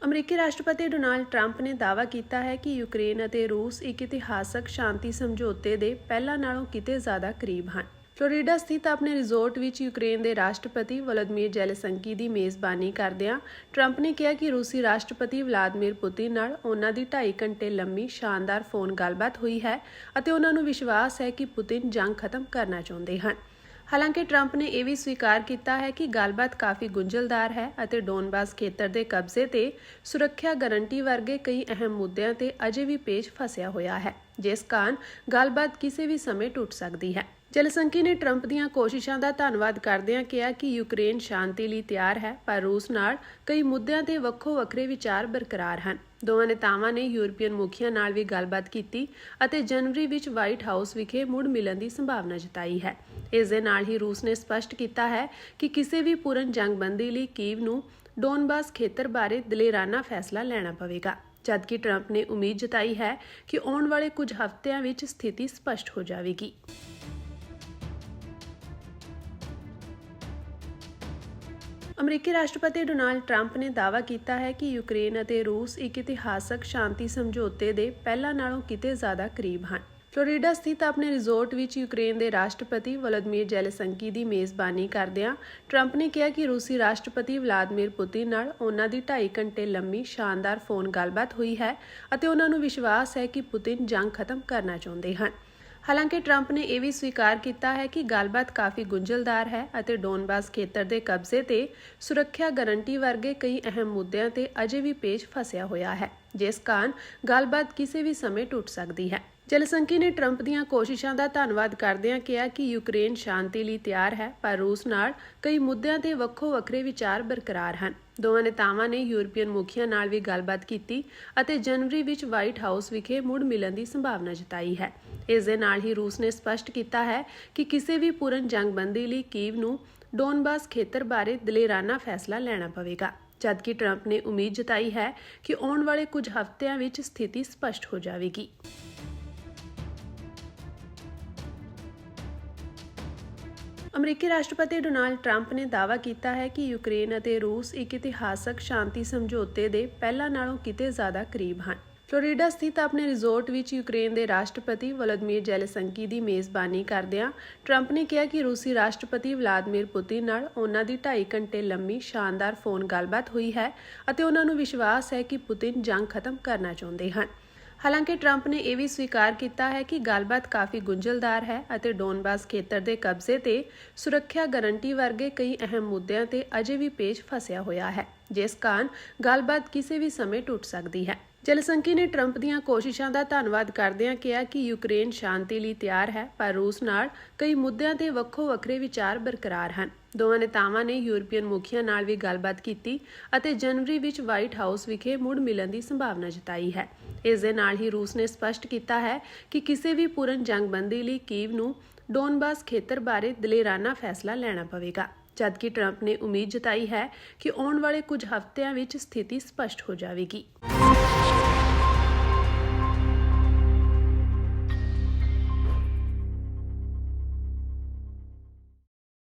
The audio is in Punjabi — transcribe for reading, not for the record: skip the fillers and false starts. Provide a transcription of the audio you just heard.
ਅਮਰੀਕੀ ਰਾਸ਼ਟਰਪਤੀ ਡੋਨਾਲਡ ਟਰੰਪ ਨੇ ਦਾਅਵਾ ਕੀਤਾ ਹੈ ਕਿ ਯੂਕਰੇਨ ਅਤੇ ਰੂਸ ਇੱਕ ਇਤਿਹਾਸਕ ਸ਼ਾਂਤੀ ਸਮਝੌਤੇ ਦੇ ਪਹਿਲਾਂ ਨਾਲੋਂ ਕਿਤੇ ਜ਼ਿਆਦਾ ਕਰੀਬ ਹਨ। ਫਲੋਰੀਡਾ ਸਥਿਤ ਆਪਣੇ ਰਿਜ਼ੋਰਟ ਵਿੱਚ ਯੂਕਰੇਨ ਦੇ ਰਾਸ਼ਟਰਪਤੀ ਵੋਲੋਦੀਮੀਰ ਜ਼ੈਲੈਂਸਕੀ ਦੀ ਮੇਜ਼ਬਾਨੀ ਕਰਦਿਆਂ ਟਰੰਪ ਨੇ ਕਿਹਾ ਕਿ ਰੂਸੀ ਰਾਸ਼ਟਰਪਤੀ ਵਲਾਦੀਮੀਰ ਪੁਤਿਨ ਨਾਲ ਉਹਨਾਂ ਦੀ 2.5 ਘੰਟੇ ਲੰਮੀ ਸ਼ਾਨਦਾਰ ਫੋਨ ਗੱਲਬਾਤ ਹੋਈ ਹੈ ਅਤੇ ਉਹਨਾਂ ਨੂੰ ਵਿਸ਼ਵਾਸ ਹੈ ਕਿ ਪੁਤਿਨ ਜੰਗ ਖਤਮ ਕਰਨਾ ਚਾਹੁੰਦੇ ਹਨ। ਹਾਲਾਂਕਿ ਟਰੰਪ ਨੇ ਇਹ ਵੀ ਸਵੀਕਾਰ ਕੀਤਾ ਹੈ ਕਿ ਗੱਲਬਾਤ ਕਾਫੀ ਗੁੰਝਲਦਾਰ ਹੈ ਅਤੇ ਡੋਨਬਾਸ ਖੇਤਰ ਦੇ ਕਬਜ਼ੇ ਤੇ ਸੁਰੱਖਿਆ ਗਾਰੰਟੀ ਵਰਗੇ ਕਈ ਅਹਿਮ ਮੁੱਦਿਆਂ ਤੇ ਅਜੇ ਵੀ ਪੇਚ ਫਸਿਆ ਹੋਇਆ ਹੈ, ਜਿਸ ਕਾਰਨ ਗੱਲਬਾਤ ਕਿਸੇ ਵੀ ਸਮੇਂ ਟੁੱਟ ਸਕਦੀ ਹੈ। ਜ਼ੈਲੈਂਸਕੀ ਨੇ ਟਰੰਪ ਦੀਆਂ ਕੋਸ਼ਿਸ਼ਾਂ ਦਾ ਧੰਨਵਾਦ ਕਰਦਿਆਂ ਕਿਹਾ ਕਿ ਯੂਕਰੇਨ ਸ਼ਾਂਤੀ ਲਈ ਤਿਆਰ ਹੈ, ਪਰ ਰੂਸ ਨਾਲ ਕਈ ਮੁੱਦਿਆਂ ਤੇ ਵੱਖੋ-ਵੱਖਰੇ ਵਿਚਾਰ ਬਰਕਰਾਰ ਹਨ। ਦੋਵਾਂ ਨੇਤਾਵਾਂ ਨੇ ਯੂਰਪੀਅਨ ਮੁਖੀਆਂ ਨਾਲ ਵੀ ਗੱਲਬਾਤ ਕੀਤੀ ਅਤੇ ਜਨਵਰੀ ਵਿੱਚ ਵਾਈਟ ਹਾਊਸ ਵਿਖੇ ਮੁੜ ਮਿਲਣ ਦੀ ਸੰਭਾਵਨਾ ਜਤਾਈ ਹੈ। ਇਸ ਦੇ ਨਾਲ ਹੀ ਰੂਸ ਨੇ ਸਪਸ਼ਟ ਕੀਤਾ ਹੈ ਕਿ ਕਿਸੇ ਵੀ ਪੂਰਨ ਜੰਗਬੰਦੀ ਲਈ ਕੀਵ ਨੂੰ ਡੋਨਬਾਸ ਖੇਤਰ ਬਾਰੇ ਦਲੇਰਾਨਾ ਫੈਸਲਾ ਲੈਣਾ ਪਵੇਗਾ, ਜਦਕਿ ਟਰੰਪ ਨੇ ਉਮੀਦ ਜਤਾਈ ਹੈ ਕਿ ਆਉਣ ਵਾਲੇ ਕੁਝ ਹਫ਼ਤਿਆਂ ਵਿੱਚ ਸਥਿਤੀ ਸਪਸ਼ਟ ਹੋ ਜਾਵੇਗੀ। ਅਮਰੀਕੀ ਰਾਸ਼ਟਰਪਤੀ ਡੋਨਾਲਡ ਟਰੰਪ ਨੇ ਦਾਅਵਾ ਕੀਤਾ ਹੈ ਕਿ ਯੂਕਰੇਨ ਅਤੇ ਰੂਸ ਇੱਕ ਇਤਿਹਾਸਕ ਸ਼ਾਂਤੀ ਸਮਝੌਤੇ ਦੇ ਪਹਿਲਾਂ ਨਾਲੋਂ ਕਿਤੇ ਜ਼ਿਆਦਾ ਕਰੀਬ ਹਨ। ਫਲੋਰੀਡਾ ਸਥਿਤ ਆਪਣੇ ਰਿਜ਼ੋਰਟ ਵਿੱਚ ਯੂਕਰੇਨ ਦੇ ਰਾਸ਼ਟਰਪਤੀ ਵੋਲੋਦੀਮੀਰ ਜ਼ੈਲੈਂਸਕੀ ਦੀ ਮੇਜ਼ਬਾਨੀ ਕਰਦਿਆਂ ਟਰੰਪ ਨੇ ਕਿਹਾ ਕਿ ਰੂਸੀ ਰਾਸ਼ਟਰਪਤੀ ਵਲਾਦੀਮੀਰ ਪੁਤਿਨ ਨਾਲ ਉਹਨਾਂ ਦੀ 2.5 ਘੰਟੇ ਲੰਮੀ ਸ਼ਾਨਦਾਰ ਫੋਨ ਗੱਲਬਾਤ ਹੋਈ ਹੈ ਅਤੇ ਉਹਨਾਂ ਨੂੰ ਵਿਸ਼ਵਾਸ ਹੈ ਕਿ ਪੁਤਿਨ ਜੰਗ ਖਤਮ ਕਰਨਾ ਚਾਹੁੰਦੇ ਹਨ। ਹਾਲਾਂਕਿ ਟਰੰਪ ਨੇ ਇਹ ਵੀ ਸਵੀਕਾਰ ਕੀਤਾ ਹੈ ਕਿ ਗੱਲਬਾਤ ਕਾਫੀ ਗੁੰਝਲਦਾਰ ਹੈ ਅਤੇ ਡੋਨਬਾਸ ਖੇਤਰ ਦੇ ਕਬਜ਼ੇ ਤੇ ਸੁਰੱਖਿਆ ਗਾਰੰਟੀ ਵਰਗੇ ਕਈ ਅਹਿਮ ਮੁੱਦਿਆਂ ਤੇ ਅਜੇ ਵੀ ਪੇਚ ਫਸਿਆ ਹੋਇਆ ਹੈ, ਜਿਸ ਕਾਰਨ ਗੱਲਬਾਤ ਕਿਸੇ ਵੀ ਸਮੇਂ ਟੁੱਟ ਸਕਦੀ ਹੈ। ਜ਼ੈਲੈਂਸਕੀ ਨੇ ਟਰੰਪ ਦੀਆਂ ਕੋਸ਼ਿਸ਼ਾਂ ਦਾ ਧੰਨਵਾਦ ਕਰਦਿਆਂ ਕਿਹਾ ਕਿ ਯੂਕਰੇਨ ਸ਼ਾਂਤੀ ਲਈ ਤਿਆਰ ਹੈ, ਪਰ ਰੂਸ ਨਾਲ ਕਈ ਮੁੱਦਿਆਂ ਤੇ ਵੱਖੋ-ਵੱਖਰੇ ਵਿਚਾਰ ਬਰਕਰਾਰ ਹਨ। ਦੋਵਾਂ ਨੇਤਾਵਾਂ ਨੇ ਯੂਰਪੀਅਨ ਮੁਖੀਆਂ ਨਾਲ ਵੀ ਗੱਲਬਾਤ ਕੀਤੀ ਅਤੇ ਜਨਵਰੀ ਵਿੱਚ ਵਾਈਟ ਹਾਊਸ ਵਿਖੇ ਮੁੜ ਮਿਲਣ ਦੀ ਸੰਭਾਵਨਾ ਜਤਾਈ ਹੈ। ਇਸ ਦੇ ਨਾਲ ਹੀ ਰੂਸ ਨੇ ਸਪਸ਼ਟ ਕੀਤਾ ਹੈ ਕਿ ਕਿਸੇ ਵੀ ਪੂਰਨ ਜੰਗਬੰਦੀ ਲਈ ਕੀਵ ਨੂੰ ਡੋਨਬਾਸ ਖੇਤਰ ਬਾਰੇ ਦਲੇਰਾਨਾ ਫੈਸਲਾ ਲੈਣਾ ਪਵੇਗਾ, ਜਦਕਿ ਟਰੰਪ ਨੇ ਉਮੀਦ ਜਤਾਈ ਹੈ ਕਿ ਆਉਣ ਵਾਲੇ ਕੁਝ ਹਫ਼ਤਿਆਂ ਵਿੱਚ ਸਥਿਤੀ ਸਪਸ਼ਟ ਹੋ ਜਾਵੇਗੀ। ਅਮਰੀਕੀ ਰਾਸ਼ਟਰਪਤੀ ਡੋਨਾਲਡ ਟਰੰਪ ਨੇ ਦਾਅਵਾ ਕੀਤਾ ਹੈ ਕਿ ਯੂਕਰੇਨ ਅਤੇ ਰੂਸ ਇੱਕ ਇਤਿਹਾਸਕ ਸ਼ਾਂਤੀ ਸਮਝੌਤੇ ਦੇ ਪਹਿਲਾਂ ਨਾਲੋਂ ਕਿਤੇ ਜ਼ਿਆਦਾ ਕਰੀਬ ਹਨ। ਫਲੋਰੀਡਾ ਸਥਿਤ ਆਪਣੇ ਰਿਜ਼ੋਰਟ ਵਿੱਚ ਯੂਕਰੇਨ ਦੇ ਰਾਸ਼ਟਰਪਤੀ ਵੋਲੋਦੀਮੀਰ ਜ਼ੈਲੈਂਸਕੀ ਦੀ ਮੇਜ਼ਬਾਨੀ ਕਰਦਿਆਂ ਟਰੰਪ ਨੇ ਕਿਹਾ ਕਿ ਰੂਸੀ ਰਾਸ਼ਟਰਪਤੀ ਵਲਾਦੀਮੀਰ ਪੁਤਿਨ ਨਾਲ ਉਹਨਾਂ ਦੀ 2.5 ਘੰਟੇ ਲੰਮੀ ਸ਼ਾਨਦਾਰ ਫੋਨ ਗੱਲਬਾਤ ਹੋਈ ਹੈ ਅਤੇ ਉਹਨਾਂ ਨੂੰ ਵਿਸ਼ਵਾਸ ਹੈ ਕਿ ਪੁਤਿਨ ਜੰਗ ਖਤਮ ਕਰਨਾ ਚਾਹੁੰਦੇ ਹਨ। ਹਾਲਾਂਕਿ ਟਰੰਪ ਨੇ ਇਹ ਵੀ ਸਵੀਕਾਰ ਕੀਤਾ ਹੈ ਕਿ ਗੱਲਬਾਤ ਕਾਫੀ ਗੁੰਝਲਦਾਰ ਹੈ ਅਤੇ ਡੋਨਬਾਸ ਖੇਤਰ ਦੇ ਕਬਜ਼ੇ ਤੇ ਸੁਰੱਖਿਆ ਗਾਰੰਟੀ ਵਰਗੇ ਕਈ ਅਹਿਮ ਮੁੱਦਿਆਂ ਤੇ ਅਜੇ ਵੀ ਪੇਚ ਫਸਿਆ ਹੋਇਆ ਹੈ, ਜਿਸ ਕਾਰਨ ਗੱਲਬਾਤ ਕਿਸੇ ਵੀ ਸਮੇਂ ਟੁੱਟ ਸਕਦੀ ਹੈ। ਜ਼ੈਲੈਂਸਕੀ ਨੇ ਟਰੰਪ ਦੀਆਂ ਕੋਸ਼ਿਸ਼ਾਂ ਦਾ ਧੰਨਵਾਦ ਕਰਦਿਆਂ ਕਿਹਾ ਕਿ ਯੂਕਰੇਨ ਸ਼ਾਂਤੀ ਲਈ ਤਿਆਰ ਹੈ, ਪਰ ਰੂਸ ਨਾਲ ਕਈ ਮੁੱਦਿਆਂ ਤੇ ਵੱਖੋ-ਵੱਖਰੇ ਵਿਚਾਰ ਬਰਕਰਾਰ ਹਨ। ਦੋਵਾਂ ਨੇਤਾਵਾਂ ਨੇ ਯੂਰਪੀਅਨ ਮੁਖੀਆਂ ਨਾਲ ਵੀ ਗੱਲਬਾਤ ਕੀਤੀ ਅਤੇ ਜਨਵਰੀ ਵਿੱਚ ਵਾਈਟ ਹਾਊਸ ਵਿਖੇ ਮੁੜ ਮਿਲਣ ਦੀ ਸੰਭਾਵਨਾ ਜਤਾਈ ਹੈ। ਇਸ ਦੇ ਨਾਲ ਹੀ ਰੂਸ ਨੇ ਸਪਸ਼ਟ ਕੀਤਾ ਹੈ ਕਿ ਕਿਸੇ ਵੀ ਪੂਰਨ ਜੰਗਬੰਦੀ ਲਈ ਕੀਵ ਨੂੰ ਡੋਨਬਾਸ ਖੇਤਰ ਬਾਰੇ ਦਲੇਰਾਨਾ ਫੈਸਲਾ ਲੈਣਾ ਪਵੇਗਾ, ਜਦਕਿ ਟਰੰਪ ਨੇ ਉਮੀਦ ਜਤਾਈ ਹੈ ਕਿ ਆਉਣ ਵਾਲੇ ਕੁਝ ਹਫ਼ਤਿਆਂ ਵਿੱਚ ਸਥਿਤੀ ਸਪਸ਼ਟ ਹੋ ਜਾਵੇਗੀ।